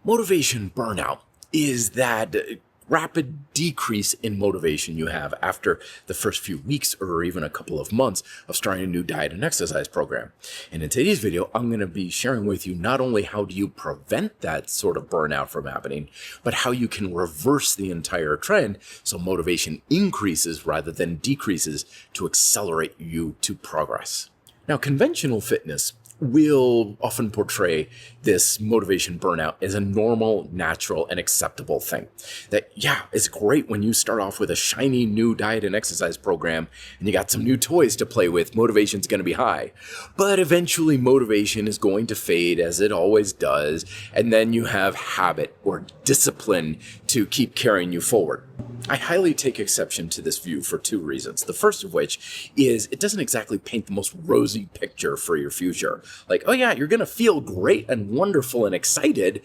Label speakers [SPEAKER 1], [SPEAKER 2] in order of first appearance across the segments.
[SPEAKER 1] Motivation burnout is that rapid decrease in motivation you have after the first few weeks or even a couple of months of starting a new diet and exercise program. And in today's video, I'm going to be sharing with you not only how do you prevent that sort of burnout from happening, but how you can reverse the entire trend so motivation increases rather than decreases to accelerate you to progress. Now, conventional fitness will often portray this motivation burnout as a normal, natural, and acceptable thing. That, yeah, it's great when you start off with a shiny new diet and exercise program and you got some new toys to play with, motivation's going to be high. But eventually motivation is going to fade, as it always does, and then you have habit or discipline to keep carrying you forward. I highly take exception to this view for two reasons. The first of which is it doesn't exactly paint the most rosy picture for your future. Like, oh yeah, you're going to feel great and wonderful and excited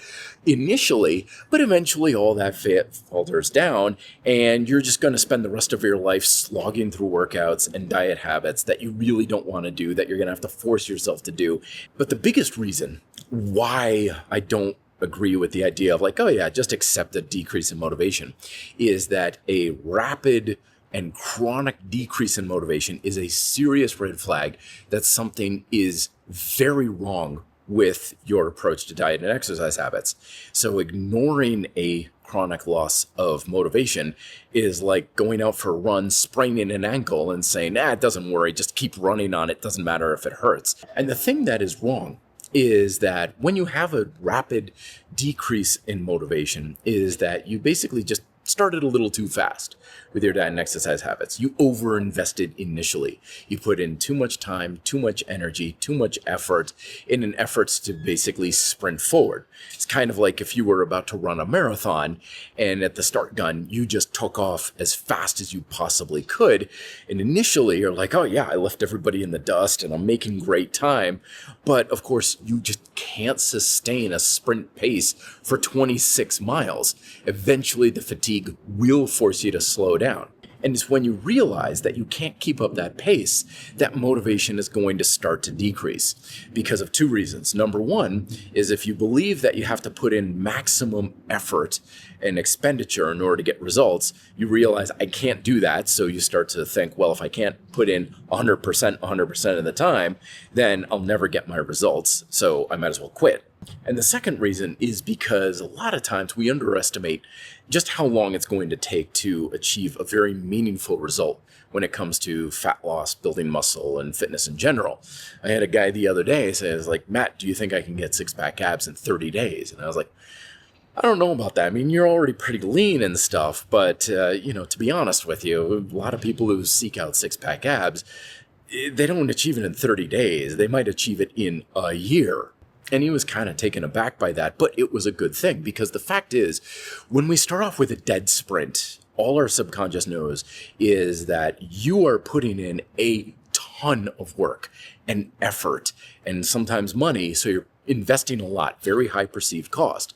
[SPEAKER 1] initially, but eventually all that falters down and you're just going to spend the rest of your life slogging through workouts and diet habits that you really don't want to do, that you're going to have to force yourself to do. But the biggest reason why I don't agree with the idea of like, oh yeah, just accept a decrease in motivation is that a rapid and chronic decrease in motivation is a serious red flag that something is very wrong with your approach to diet and exercise habits. So ignoring a chronic loss of motivation is like going out for a run, spraining an ankle and saying, it doesn't worry, just keep running on it, doesn't matter if it hurts. And the thing that is wrong is that when you have a rapid decrease in motivation is that you basically just started a little too fast with your diet and exercise habits. You over-invested initially. You put in too much time, too much energy, too much effort in an effort to basically sprint forward. It's kind of like if you were about to run a marathon and at the start gun, you just took off as fast as you possibly could. And initially you're like, oh yeah, I left everybody in the dust and I'm making great time. But of course, you just can't sustain a sprint pace for 26 miles. Eventually the fatigue will force you to slow down. And it's when you realize that you can't keep up that pace that motivation is going to start to decrease because of two reasons. Number one is if you believe that you have to put in maximum effort and expenditure in order to get results, you realize I can't do that. So you start to think, well, if I can't put in 100% of the time, then I'll never get my results. So I might as well quit. And the second reason is because a lot of times we underestimate just how long it's going to take to achieve a very meaningful result when it comes to fat loss, building muscle, and fitness in general. I had a guy the other day say, like, Matt, do you think I can get six-pack abs in 30 days? And I was like, I don't know about that. I mean, you're already pretty lean and stuff, but, to be honest with you, a lot of people who seek out six-pack abs, they don't achieve it in 30 days. They might achieve it in a year. And he was kind of taken aback by that, but it was a good thing because the fact is, when we start off with a dead sprint, all our subconscious knows is that you are putting in a ton of work and effort and sometimes money, so you're investing a lot, very high perceived cost.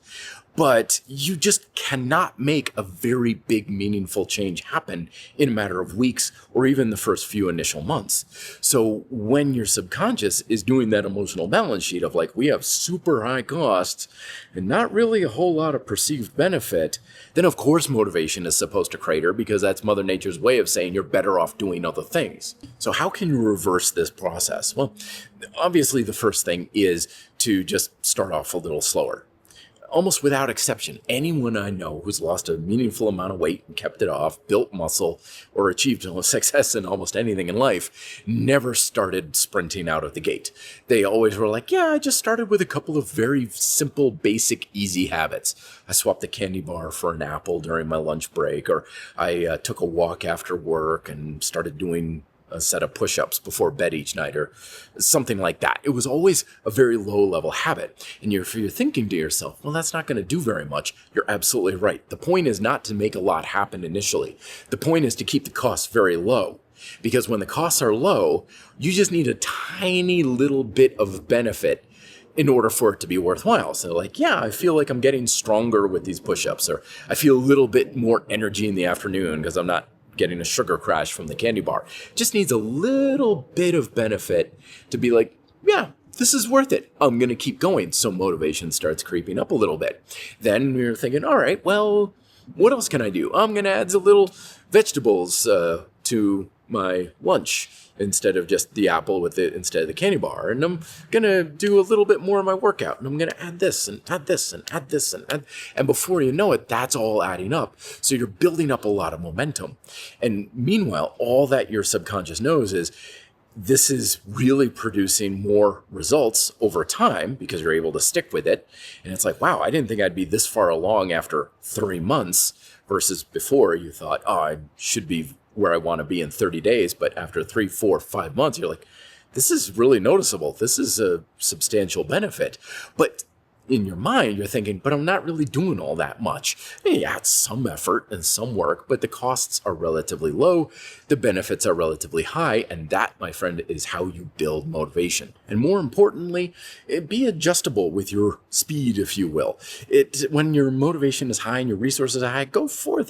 [SPEAKER 1] But you just cannot make a very big, meaningful change happen in a matter of weeks or even the first few initial months. So when your subconscious is doing that emotional balance sheet of like, we have super high costs and not really a whole lot of perceived benefit, then of course motivation is supposed to crater because that's Mother Nature's way of saying you're better off doing other things. So how can you reverse this process? Well, obviously the first thing is to just start off a little slower. Almost without exception, anyone I know who's lost a meaningful amount of weight and kept it off, built muscle, or achieved success in almost anything in life, never started sprinting out of the gate. They always were like, yeah, I just started with a couple of very simple, basic, easy habits. I swapped the candy bar for an apple during my lunch break, or I took a walk after work and started doing a set of push-ups before bed each night or something like that. It was always a very low-level habit. And if you're thinking to yourself, well, that's not going to do very much, you're absolutely right. The point is not to make a lot happen initially. The point is to keep the costs very low. Because when the costs are low, you just need a tiny little bit of benefit in order for it to be worthwhile. So like, yeah, I feel like I'm getting stronger with these push-ups, or I feel a little bit more energy in the afternoon because I'm not getting a sugar crash from the candy bar. Just needs a little bit of benefit to be like, yeah, this is worth it. I'm going to keep going. So motivation starts creeping up a little bit. Then you're thinking, all right, well, what else can I do? I'm going to add a little vegetables to my lunch instead of just the apple instead of the candy bar. And I'm going to do a little bit more of my workout. And I'm going to add this and add this and add this and add. And before you know it, that's all adding up. So you're building up a lot of momentum. And meanwhile, all that your subconscious knows is this is really producing more results over time because you're able to stick with it. And it's like, wow, I didn't think I'd be this far along after 3 months versus before you thought, oh, I should be where I want to be in 30 days. But after 3, 4, 5 months, you're like, this is really noticeable. This is a substantial benefit. But in your mind, you're thinking, but I'm not really doing all that much. Yeah, it's some effort and some work, but the costs are relatively low. The benefits are relatively high. And that, my friend, is how you build motivation. And more importantly, be adjustable with your speed, if you will. When your motivation is high and your resources are high, go forth,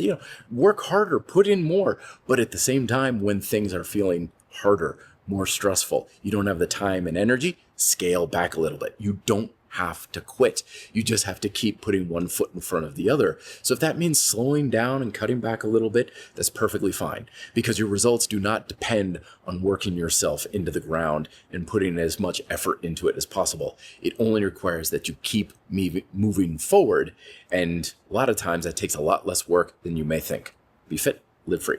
[SPEAKER 1] work harder, put in more. But at the same time, when things are feeling harder, more stressful, you don't have the time and energy, scale back a little bit. You don't have to quit. You just have to keep putting one foot in front of the other. So if that means slowing down and cutting back a little bit, that's perfectly fine, because your results do not depend on working yourself into the ground and putting as much effort into it as possible. It only requires that you keep moving forward. And a lot of times that takes a lot less work than you may think. Be fit, live free.